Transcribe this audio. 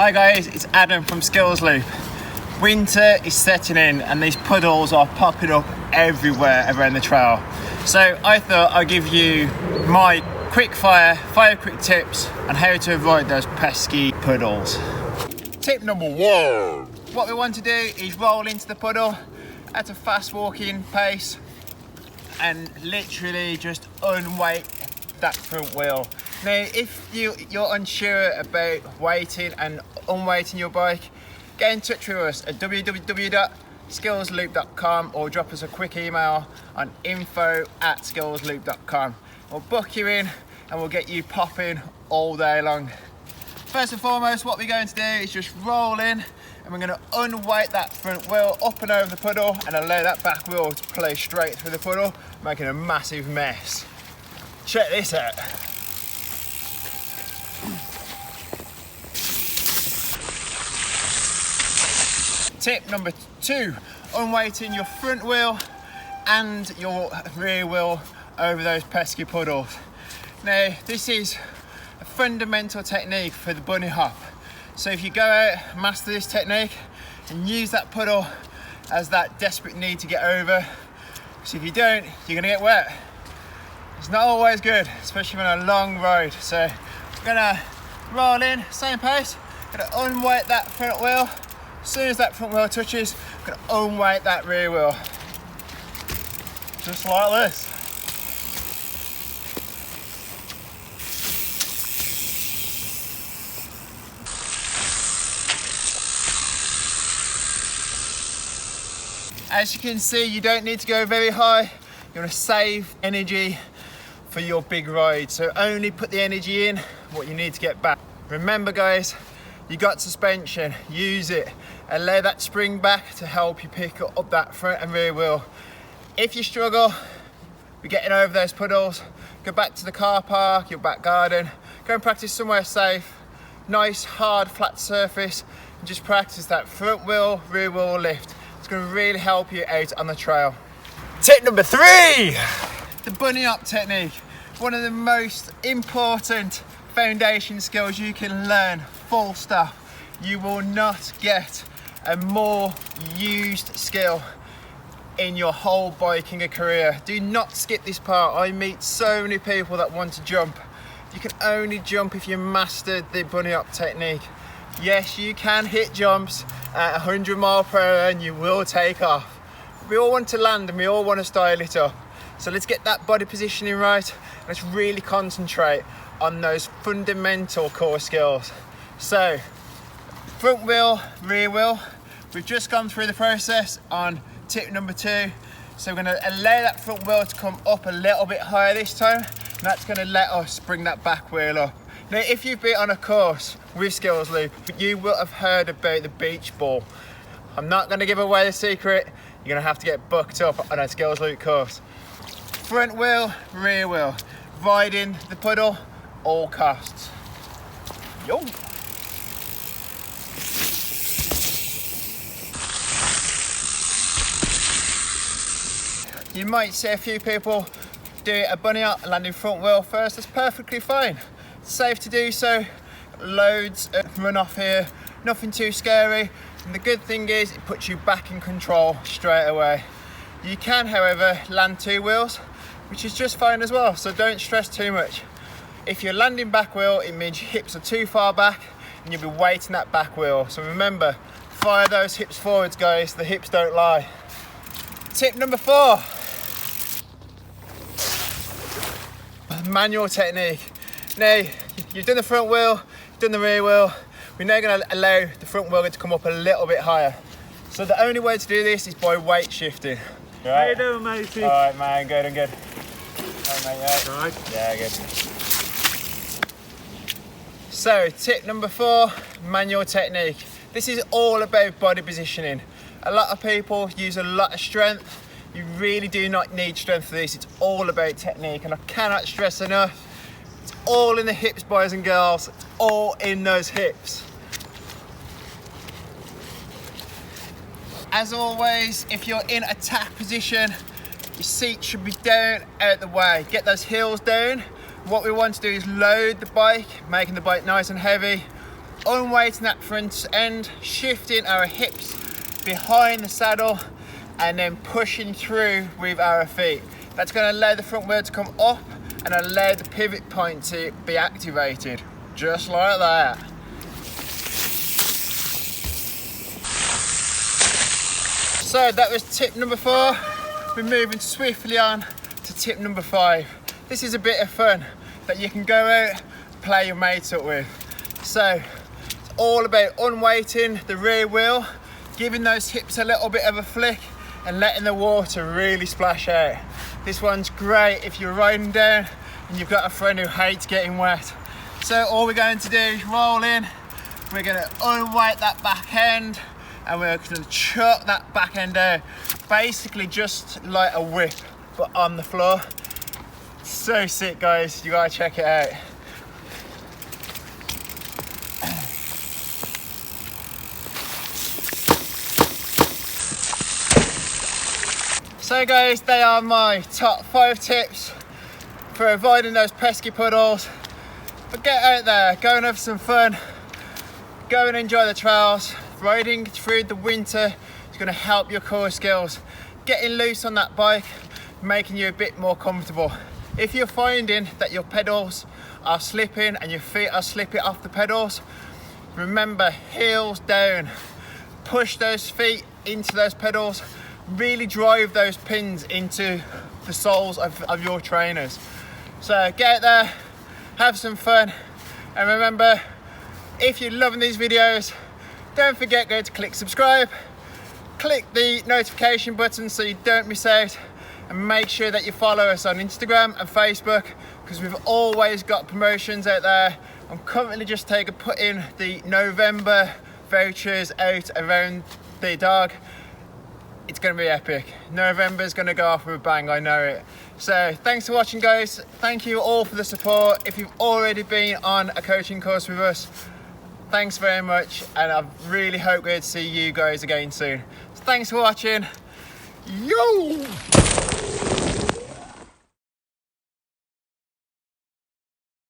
Hi guys, it's Adam from SkillsLoop. Winter is setting in and these puddles are popping up everywhere around the trail. So I thought I'd give you my quick fire 5 quick tips on how to avoid those pesky puddles. Tip number 1. What we want to do is roll into the puddle at a fast walking pace and literally just unweight that front wheel. Now, if you're unsure about weighting and unweighting your bike, get in touch with us at www.skillsloop.com or drop us a quick email on info@skillsloop.com. We'll book you in and we'll get you popping all day long. First and foremost, what we're going to do is just roll in and we're going to unweight that front wheel up and over the puddle and allow that back wheel to play straight through the puddle, making a massive mess. Check this out. Tip number 2, unweighting your front wheel and your rear wheel over those pesky puddles. Now, this is a fundamental technique for the bunny hop. So if you go out, master this technique and use that puddle as that desperate need to get over, because if you don't, you're gonna get wet. It's not always good, especially on a long ride. So I'm gonna roll in, same pace, gonna unweight that front wheel. As soon as that front wheel touches, I'm gonna unweight that rear wheel. Just like this. As you can see, you don't need to go very high. You wanna save energy for your big ride. So only put the energy in what you need to get back. Remember guys, you got suspension, use it. Allow that spring back to help you pick up that front and rear wheel. If you struggle with getting over those puddles, go back to the car park, your back garden, go and practice somewhere safe, nice, hard, flat surface, and just practice that front wheel, rear wheel lift. It's gonna really help you out on the trail. Tip number 3, the bunny hop technique. One of the most important foundation skills you can learn, full stop. You will not get a more used skill in your whole biking career. Do not skip this part. I meet so many people that want to jump. You can only jump if you mastered the bunny hop technique. Yes, you can hit jumps at 100 miles per hour and you will take off. We all want to land and we all want to style it up. So let's get that body positioning right. Let's really concentrate on those fundamental core skills. So, front wheel, rear wheel. We've just gone through the process on tip number 2. So we're gonna allow that front wheel to come up a little bit higher this time, and that's gonna let us bring that back wheel up. Now, if you've been on a course with SkillsLoop, you will have heard about the beach ball. I'm not gonna give away the secret. You're gonna have to get booked up on a SkillsLoop course. Front wheel, rear wheel, avoiding the puddle, all costs. Yo. You might see a few people do a bunny hop, landing front wheel first. That's perfectly fine. It's safe to do so. Loads of runoff here, nothing too scary. And the good thing is it puts you back in control straight away. You can, however, land 2 wheels, which is just fine as well. So don't stress too much. If you're landing back wheel, it means your hips are too far back and you'll be weighting that back wheel. So remember, fire those hips forwards, guys. The hips don't lie. Tip number 4. Manual technique. Now, you've done the front wheel, you've done the rear wheel. We're now going to allow the front wheel to come up a little bit higher. So the only way to do this is by weight shifting. Right. How you doing, matey? All right, man, good and good. All right, mate, yeah. All right. Yeah, good. So, tip number 4, manual technique. This is all about body positioning. A lot of people use a lot of strength. You really do not need strength for this. It's all about technique, and I cannot stress enough. It's all in the hips, boys and girls. It's all in those hips. As always, if you're in attack position, your seat should be down, out the way. Get those heels down. What we want to do is load the bike, making the bike nice and heavy, unweighting that front end, shifting our hips behind the saddle, and then pushing through with our feet. That's going to allow the front wheel to come up and allow the pivot point to be activated, just like that. So that was tip number 4. We're moving swiftly on to tip number 5. This is a bit of fun that you can go out, play your mates up with. So it's all about unweighting the rear wheel, giving those hips a little bit of a flick and letting the water really splash out. This one's great if you're riding down and you've got a friend who hates getting wet. So all we're going to do is roll in, we're going to unweight that back end, and we're going to chuck that back end out, basically just like a whip, but on the floor. So sick, guys, you gotta check it out. So guys, they are my top 5 tips for avoiding those pesky puddles. But get out there, go and have some fun, go and enjoy the trails. Riding through the winter is going to help your core skills. Getting loose on that bike, making you a bit more comfortable. If you're finding that your pedals are slipping and your feet are slipping off the pedals, remember, heels down. Push those feet into those pedals. Really drive those pins into the soles of your trainers. So get out there, have some fun, and remember, if you're loving these videos, don't forget to click subscribe, click the notification button so you don't miss out, and make sure that you follow us on Instagram and Facebook, because we've always got promotions out there. I'm currently just putting the November vouchers out around the dog. It's going to be epic. November's going to go off with a bang, I know it. So thanks for watching, guys. Thank you all for the support. If you've already been on a coaching course with us, thanks very much, and I really hope to see you guys again soon. So thanks for watching. Yo!